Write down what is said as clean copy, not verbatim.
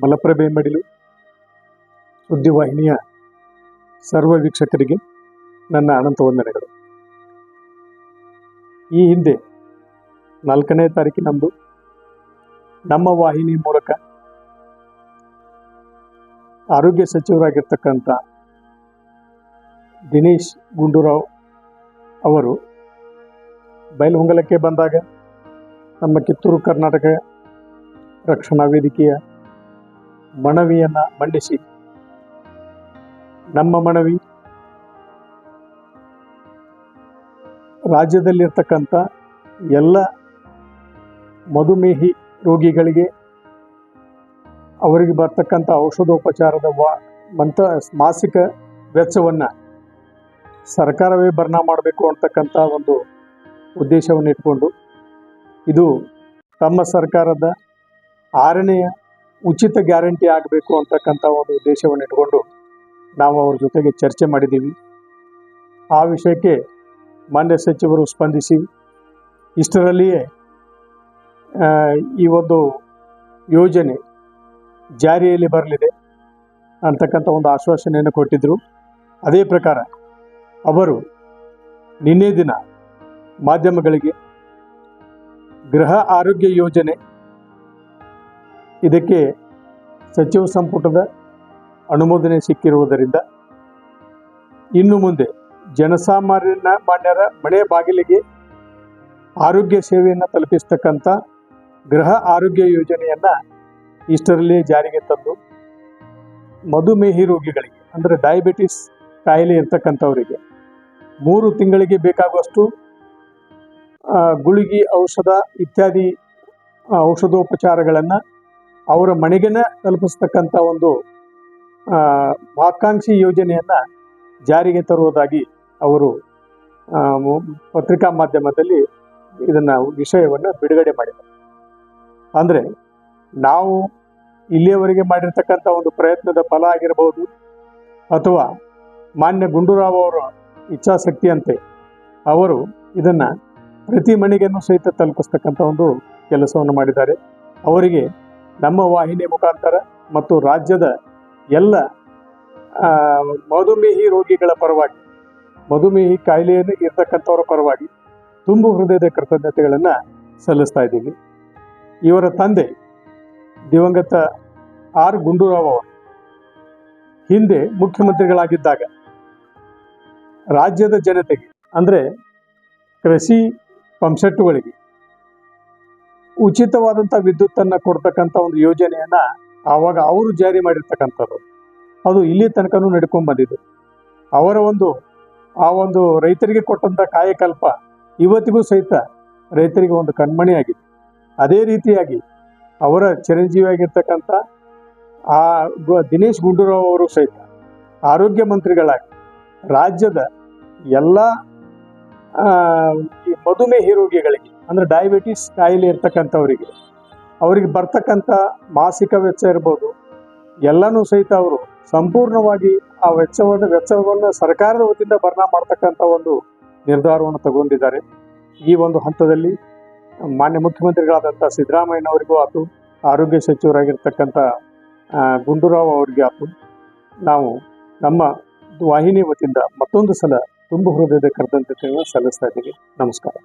ಮಲಪ್ರಭೆ ಮಡಿಲು ಸುದ್ದಿವಾಹಿನಿಯ ಸರ್ವ ವೀಕ್ಷಕರಿಗೆ ನನ್ನ ಅನಂತ ವಂದನೆಗಳು. ಈ ಹಿಂದೆ 4ನೇ ತಾರೀಕಿನಂದು ನಮ್ಮ ವಾಹಿನಿ ಮೂಲಕ ಆರೋಗ್ಯ ಸಚಿವರಾಗಿರ್ತಕ್ಕಂಥ ದಿನೇಶ್ ಗುಂಡೂರಾವ್ ಅವರು ಬೈಲಹೊಂಗಲಕ್ಕೆ ಬಂದಾಗ ನಮ್ಮ ಕಿತ್ತೂರು ಕರ್ನಾಟಕ ರಕ್ಷಣಾ ವೇದಿಕೆಯ ಮನವಿಯನ್ನು ಮಂಡಿಸಿ, ನಮ್ಮ ಮನವಿ ರಾಜ್ಯದಲ್ಲಿರ್ತಕ್ಕಂಥ ಎಲ್ಲ ಮಧುಮೇಹಿ ರೋಗಿಗಳಿಗೆ ಅವರಿಗೆ ಬರ್ತಕ್ಕಂಥ ಔಷಧೋಪಚಾರದ ಮಾಸಿಕ ವೆಚ್ಚವನ್ನು ಸರ್ಕಾರವೇ ಭರ್ನಾ ಮಾಡಬೇಕು ಅಂತಕ್ಕಂಥ ಒಂದು ಉದ್ದೇಶವನ್ನು ಇಟ್ಕೊಂಡು, ಇದು ತಮ್ಮ ಸರ್ಕಾರದ 6ನೇ ಉಚಿತ ಗ್ಯಾರಂಟಿ ಆಗಬೇಕು ಅಂತಕ್ಕಂಥ ಒಂದು ಉದ್ದೇಶವನ್ನು ಇಟ್ಕೊಂಡು ನಾವು ಅವ್ರ ಜೊತೆಗೆ ಚರ್ಚೆ ಮಾಡಿದ್ದೀವಿ. ಆ ವಿಷಯಕ್ಕೆ ಮಾನ್ಯ ಸಚಿವರು ಸ್ಪಂದಿಸಿ ಇಷ್ಟರಲ್ಲಿಯೇ ಈ ಒಂದು ಯೋಜನೆ ಜಾರಿಯಲ್ಲಿ ಬರಲಿದೆ ಅಂತಕ್ಕಂಥ ಒಂದು ಆಶ್ವಾಸನೆಯನ್ನು ಕೊಟ್ಟಿದ್ದರು. ಅದೇ ಪ್ರಕಾರ ಅವರು ನಿನ್ನೆ ದಿನ ಮಾಧ್ಯಮಗಳಿಗೆ ಗೃಹ ಆರೋಗ್ಯ ಯೋಜನೆ ಇದಕ್ಕೆ ಸಚಿವ ಸಂಪುಟದ ಅನುಮೋದನೆ ಸಿಕ್ಕಿರುವುದರಿಂದ ಇನ್ನು ಮುಂದೆ ಜನಸಾಮಾನ್ಯರ ಮನೆ ಬಾಗಿಲಿಗೆ ಆರೋಗ್ಯ ಸೇವೆಯನ್ನು ತಲುಪಿಸ್ತಕ್ಕಂಥ ಗೃಹ ಆರೋಗ್ಯ ಯೋಜನೆಯನ್ನು ಇಷ್ಟರಲ್ಲೇ ಜಾರಿಗೆ ತಂದು ಮಧುಮೇಹಿ ರೋಗಿಗಳಿಗೆ, ಅಂದರೆ ಡಯಾಬಿಟಿಸ್ ಕಾಯಿಲೆ ಇರ್ತಕ್ಕಂಥವರಿಗೆ 3 ತಿಂಗಳಿಗೆ ಬೇಕಾಗುವಷ್ಟು ಗುಳಿಗೆ, ಔಷಧ ಇತ್ಯಾದಿ ಔಷಧೋಪಚಾರಗಳನ್ನು ಅವರ ಮನೆಗೇ ತಲುಪಿಸ್ತಕ್ಕಂಥ ಒಂದು ಮಹತ್ವಾಕಾಂಕ್ಷಿ ಯೋಜನೆಯನ್ನು ಜಾರಿಗೆ ತರುವುದಾಗಿ ಅವರು ಪತ್ರಿಕಾ ಮಾಧ್ಯಮದಲ್ಲಿ ಇದನ್ನು ವಿಷಯವನ್ನು ಬಿಡುಗಡೆ ಮಾಡಿದ್ದಾರೆ. ಅಂದರೆ ನಾವು ಇಲ್ಲಿಯವರೆಗೆ ಮಾಡಿರ್ತಕ್ಕಂಥ ಒಂದು ಪ್ರಯತ್ನದ ಫಲ ಆಗಿರಬಹುದು, ಅಥವಾ ಮಾನ್ಯ ಗುಂಡೂರಾವ್ ಅವರ ಇಚ್ಛಾಶಕ್ತಿಯಂತೆ ಅವರು ಇದನ್ನು ಪ್ರತಿ ಮನೆಗೂ ಸಹಿತ ತಲುಪಿಸ್ತಕ್ಕಂಥ ಒಂದು ಕೆಲಸವನ್ನು ಮಾಡಿದ್ದಾರೆ. ಅವರಿಗೆ ನಮ್ಮ ವಾಹಿನಿ ಮುಖಾಂತರ ಮತ್ತು ರಾಜ್ಯದ ಎಲ್ಲ ಮಧುಮೇಹಿ ರೋಗಿಗಳ ಪರವಾಗಿ, ಮಧುಮೇಹಿ ಕಾಯಿಲೆಯನ್ನು ಇರ್ತಕ್ಕಂಥವರ ಪರವಾಗಿ ತುಂಬು ಹೃದಯದ ಕೃತಜ್ಞತೆಗಳನ್ನು ಸಲ್ಲಿಸ್ತಾ ಇದ್ದೀವಿ. ಇವರ ತಂದೆ ದಿವಂಗತ ಆರ್ ಗುಂಡೂರಾವ್ ಅವರು ಹಿಂದೆ ಮುಖ್ಯಮಂತ್ರಿಗಳಾಗಿದ್ದಾಗ ರಾಜ್ಯದ ಜನತೆಗೆ, ಅಂದರೆ ಕೃಷಿ ಪಂಪ್ಸೆಟ್ಟುಗಳಿಗೆ ಉಚಿತವಾದಂಥ ವಿದ್ಯುತ್ತನ್ನು ಕೊಡ್ತಕ್ಕಂಥ ಒಂದು ಯೋಜನೆಯನ್ನು ಆವಾಗ ಅವರು ಜಾರಿ ಮಾಡಿರ್ತಕ್ಕಂಥದ್ದು. ಅದು ಇಲ್ಲಿ ತನಕನೂ ನಡ್ಕೊಂಡು ಬಂದಿದೆ. ಅವರ ಆ ಒಂದು ರೈತರಿಗೆ ಕೊಟ್ಟಂಥ ಕಾಯಕಲ್ಪ ಇವತ್ತಿಗೂ ಸಹಿತ ರೈತರಿಗೆ ಒಂದು ಕಣ್ಮಣಿಯಾಗಿದೆ. ಅದೇ ರೀತಿಯಾಗಿ ಅವರ ಚಿರಂಜೀವಿಯಾಗಿರ್ತಕ್ಕಂಥ ದಿನೇಶ್ ಗುಂಡೂರಾವ್ ಅವರು ಸಹಿತ ಆರೋಗ್ಯ ಮಂತ್ರಿಗಳಾಗಿ ರಾಜ್ಯದ ಎಲ್ಲ ಮಧುಮೇಹಿ ರೋಗಿಗಳಿಗೆ, ಅಂದರೆ ಡಯಾಬಿಟಿಸ್ ಕಾಯಿಲೆ ಇರ್ತಕ್ಕಂಥವರಿಗೆ, ಅವರಿಗೆ ಬರ್ತಕ್ಕಂಥ ಮಾಸಿಕ ವೆಚ್ಚ ಇರ್ಬೋದು, ಎಲ್ಲನೂ ಸಹಿತ ಅವರು ಸಂಪೂರ್ಣವಾಗಿ ಆ ವೆಚ್ಚವನ್ನು ಸರ್ಕಾರದ ವತಿಯಿಂದ ಭರ್ನಾ ಮಾಡ್ತಕ್ಕಂಥ ಒಂದು ನಿರ್ಧಾರವನ್ನು ತಗೊಂಡಿದ್ದಾರೆ. ಈ ಒಂದು ಹಂತದಲ್ಲಿ ಮಾನ್ಯ ಮುಖ್ಯಮಂತ್ರಿಗಳಾದಂಥ ಸಿದ್ದರಾಮಯ್ಯನವರಿಗೂ ಆಯ್ತು, ಆರೋಗ್ಯ ಸಚಿವರಾಗಿರ್ತಕ್ಕಂಥ ಗುಂಡೂರಾವ್ ಅವರಿಗೆ ಆಯ್ತು, ನಾವು ನಮ್ಮ ವಾಹಿನಿ ವತಿಯಿಂದ ಮತ್ತೊಂದು ಸಲ ತುಂಬು ಹೃದಯದ ಕೃತಜ್ಞತೆಯನ್ನು ಸಲ್ಲಿಸ್ತಾ ಇದ್ದೀವಿ. ನಮಸ್ಕಾರ.